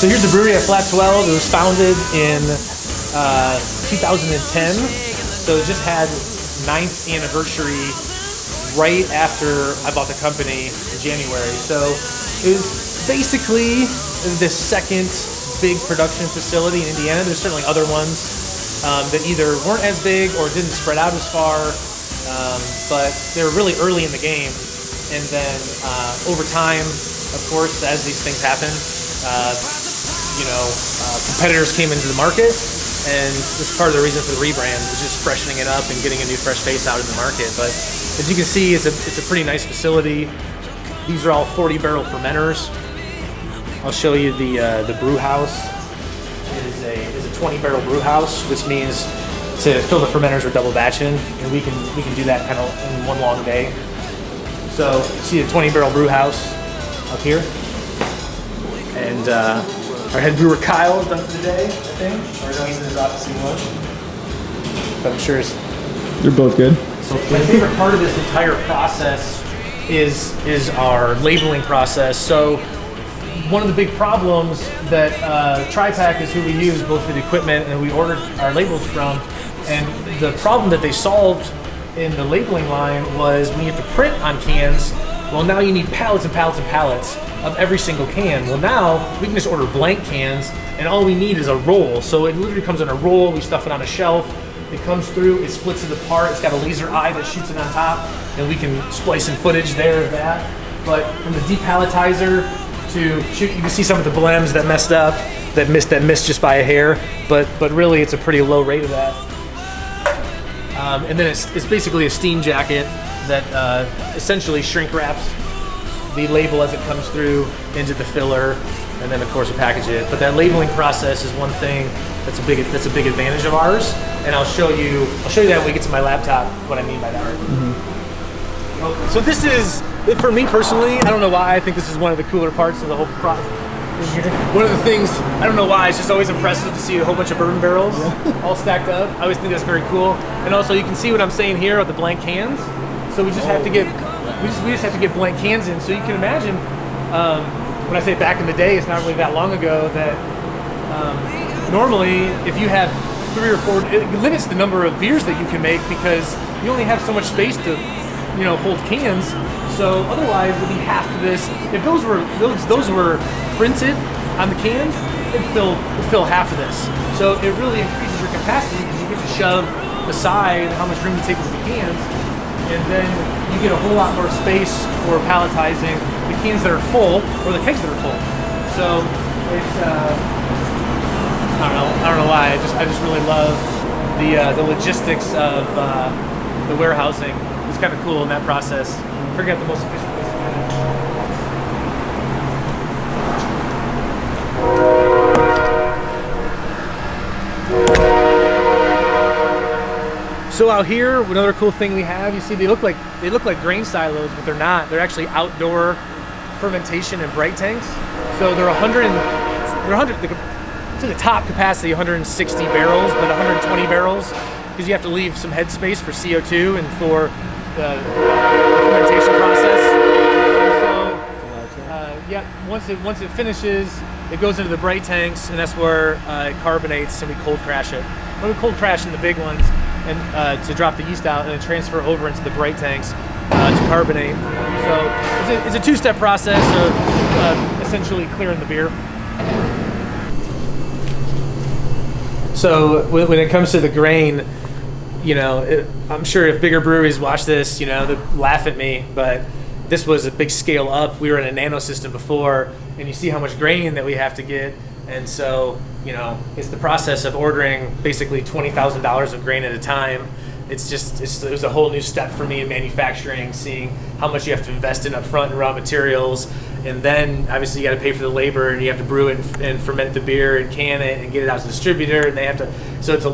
So here's the brewery at Flat 12. It was founded in 2010. So it just had 9th anniversary right after I bought the company in January. So it was basically the second big production facility in Indiana. There's certainly other ones that either weren't as big or didn't spread out as far, but they were really early in the game. And then over time, of course, as these things happen, competitors came into the market, and this is part of the reason for the rebrand, was just freshening it up and getting a new fresh face out in the market. But as you can see, it's a pretty nice facility. These are all 40-barrel fermenters. I'll show you the brew house. It is a 20-barrel brew house, which means to fill the fermenters are double batching, and we can do that kind of in one long day. So see the 20-barrel brew house up here, and our head brewer Kyle is done for the day, I think. Or no, he's in his office anymore. But I'm sure they're both good. My favorite part of this entire process is our labeling process. So one of the big problems that TriPack is who we use both for the equipment and we ordered our labels from, and the problem that they solved in the labeling line was when you have to print on cans, well, now you need pallets and pallets and pallets of every single can. Well, now we can just order blank cans, and all we need is a roll. So it literally comes in a roll, we stuff it on a shelf, it comes through, it splits it apart, it's got a laser eye that shoots it on top, and we can splice in footage there of that. But from the depalletizer to shoot, you can see some of the blems that messed up, that missed just by a hair, but really it's a pretty low rate of that. And then it's basically a steam jacket that essentially shrink wraps the label as it comes through into the filler, and then of course we package it. But that labeling process is one thing that's a big advantage of ours, and I'll show you that when we get to my laptop what I mean by that. Mm-hmm. Okay. So this is, for me personally, I don't know why, I think this is one of the cooler parts of the whole process. One of the things, I don't know why, it's just always impressive to see a whole bunch of bourbon barrels all stacked up. I always think that's very cool. And also you can see what I'm saying here with the blank cans. So we just have to get blank cans in. So you can imagine, when I say back in the day, it's not really that long ago, that normally if you have 3 or 4, it limits the number of beers that you can make because you only have so much space to, hold cans. So otherwise it'd be half of this. If those were printed on the can, it'd fill half of this. So it really increases your capacity because you get to shove aside how much room you take with the cans, and then you get a whole lot more space for palletizing the cans that are full or the kegs that are full. So it's I don't know why. I just really love the logistics of the warehousing. It's kind of cool in that process. Figure out the most efficient place to do it. So out here, another cool thing we have, you see they look like grain silos, but they're not. They're actually outdoor fermentation and bright tanks. So they're 100 to the top capacity 160 barrels, but 120 barrels because you have to leave some headspace for CO2 and for the fermentation process. So once it finishes, it goes into the bright tanks, and that's where it carbonates, and we cold crash it. Or we cold crash in the big ones and to drop the yeast out, and then transfer over into the bright tanks to carbonate. So it's a two-step process of essentially clearing the beer. So when it comes to the grain, I'm sure if bigger breweries watch this, they'd laugh at me, but this was a big scale up. We were in a nano system before, and you see how much grain that we have to get. And so, it's the process of ordering basically $20,000 of grain at a time. It was a whole new step for me in manufacturing, seeing how much you have to invest in up front in raw materials. And then obviously you got to pay for the labor, and you have to brew it and ferment the beer and can it and get it out to the distributor. And so it's a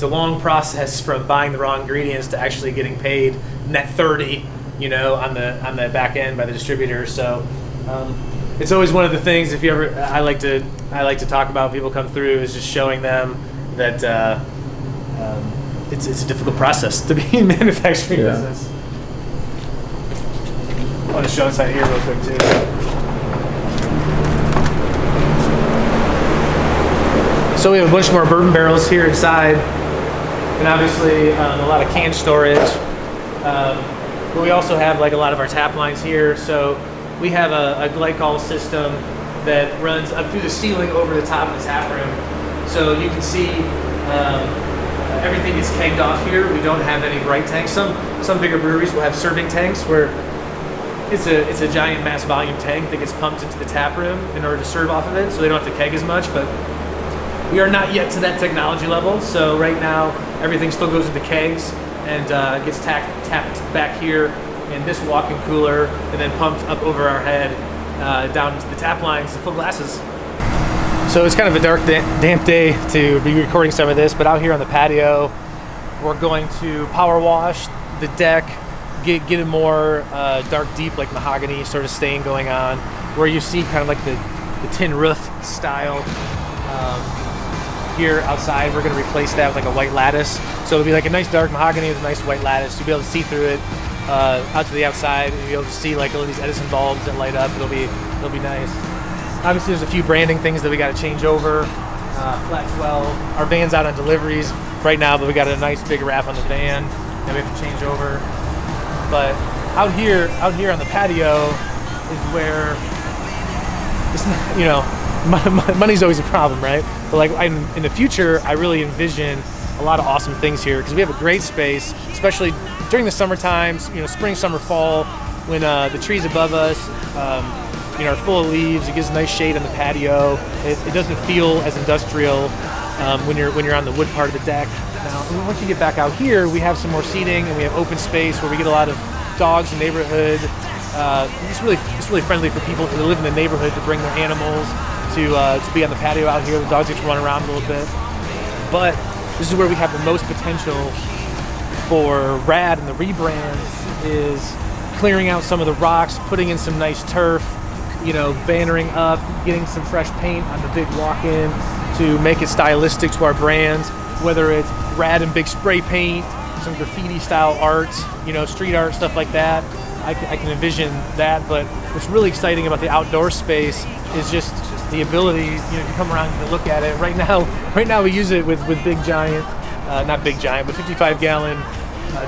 long process from buying the raw ingredients to actually getting paid net 30, on the back end by the distributor. So it's always one of the things. If you ever, I like to talk about, people come through, is just showing them that it's a difficult process to be in manufacturing business. I want to show inside here real quick too. So we have a bunch more bourbon barrels here inside, and obviously a lot of can storage. But we also have like a lot of our tap lines here. So we have a glycol system that runs up through the ceiling over the top of the tap room. So you can see everything gets kegged off here. We don't have any bright tanks. Some bigger breweries will have serving tanks where it's a giant mass volume tank that gets pumped into the tap room in order to serve off of it, so they don't have to keg as much. But we are not yet to that technology level. So right now everything still goes into kegs and gets tapped back here in this walk-in cooler and then pumped up over our head down into the tap lines to fill glasses. So it's kind of a dark, damp day to be recording some of this, but out here on the patio, we're going to power wash the deck, get a more dark, deep, like mahogany sort of stain going on, where you see kind of like the tin roof style. Here outside, we're going to replace that with like a white lattice. So it'll be like a nice dark mahogany with a nice white lattice. You'll be able to see through it out to the outside, and you'll be able to see like all of these Edison bulbs that light up. It'll be nice. Obviously, there's a few branding things that we got to change over. Flat 12. Our van's out on deliveries right now, but we got a nice big wrap on the van that we have to change over. But out here on the patio is where it's not, you know, money's always a problem, right? But like in the future, I really envision a lot of awesome things here because we have a great space, especially during the summer times, you know, spring, summer, fall, when the trees above us, you know, are full of leaves. It gives a nice shade on the patio. It doesn't feel as industrial when you're on the wood part of the deck. Now, once you get back out here, we have some more seating and we have open space where we get a lot of dogs in the neighborhood. It's really friendly for people who live in the neighborhood to bring their animals to be on the patio out here. The dogs get to run around a little bit. But this is where we have the most potential for Rad and the rebrand, is clearing out some of the rocks, putting in some nice turf, you know, bannering up, getting some fresh paint on the big walk-in to make it stylistic to our brands, whether it's Rad and big spray paint, some graffiti style art, you know, street art, stuff like that. I can envision that. But what's really exciting about the outdoor space is just the ability, you know, to come around and look at it. Right now we use it with big giant, not big giant, but 55-gallon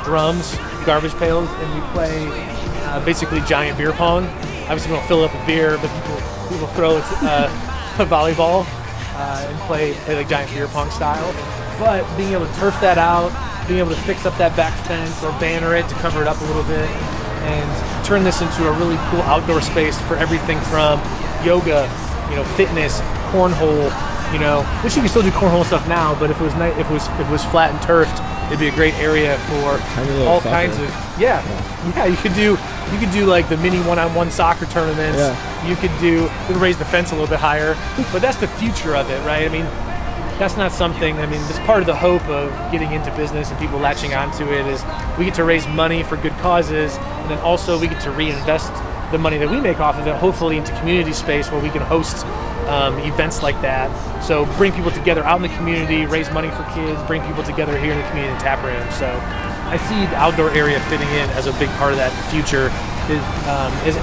drums, garbage pails, and we play basically giant beer pong. Obviously we don't fill it up with beer, but people throw a volleyball and play like giant beer pong style. But being able to turf that out, being able to fix up that back fence or banner it to cover it up a little bit, and turn this into a really cool outdoor space for everything from yoga, you know, fitness, cornhole, you know, which you can still do cornhole stuff now, but if it was flat and turfed, it'd be a great area for all kinds of you could do like the mini one-on-one soccer tournaments. You could raise the fence a little bit higher, but that's the future of it, right? I mean, that's not something, I mean, this part of the hope of getting into business and people latching onto it is we get to raise money for good causes, and then also we get to reinvest the money that we make off of it, hopefully into community space where we can host events like that. So bring people together out in the community, raise money for kids, bring people together here in the community tap room. So I see the outdoor area fitting in as a big part of that in the future.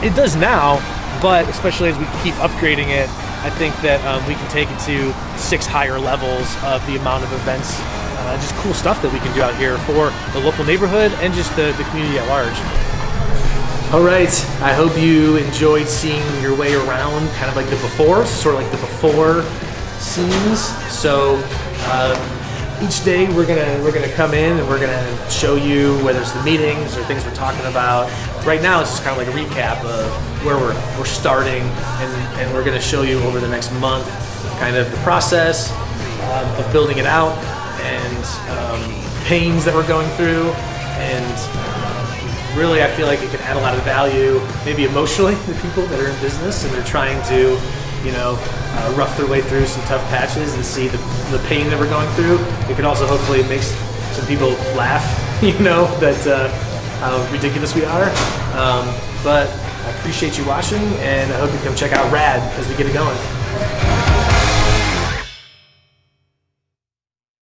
It does now, but especially as we keep upgrading it, I think that we can take it to 6 higher levels of the amount of events, just cool stuff that we can do out here for the local neighborhood and just the community at large. All right, I hope you enjoyed seeing your way around kind of like the before, sort of like the before scenes. So each day we're gonna come in and we're gonna show you whether it's the meetings or things we're talking about. Right now it's just kind of like a recap of where we're starting, and we're gonna show you over the next month kind of the process of building it out and pains that we're going through, and really, I feel like it can add a lot of value, maybe emotionally, to people that are in business and they're trying to, you know, rough their way through some tough patches and see the pain that we're going through. It could also hopefully make some people laugh, you know, that how ridiculous we are. But I appreciate you watching, and I hope you come check out Rad as we get it going.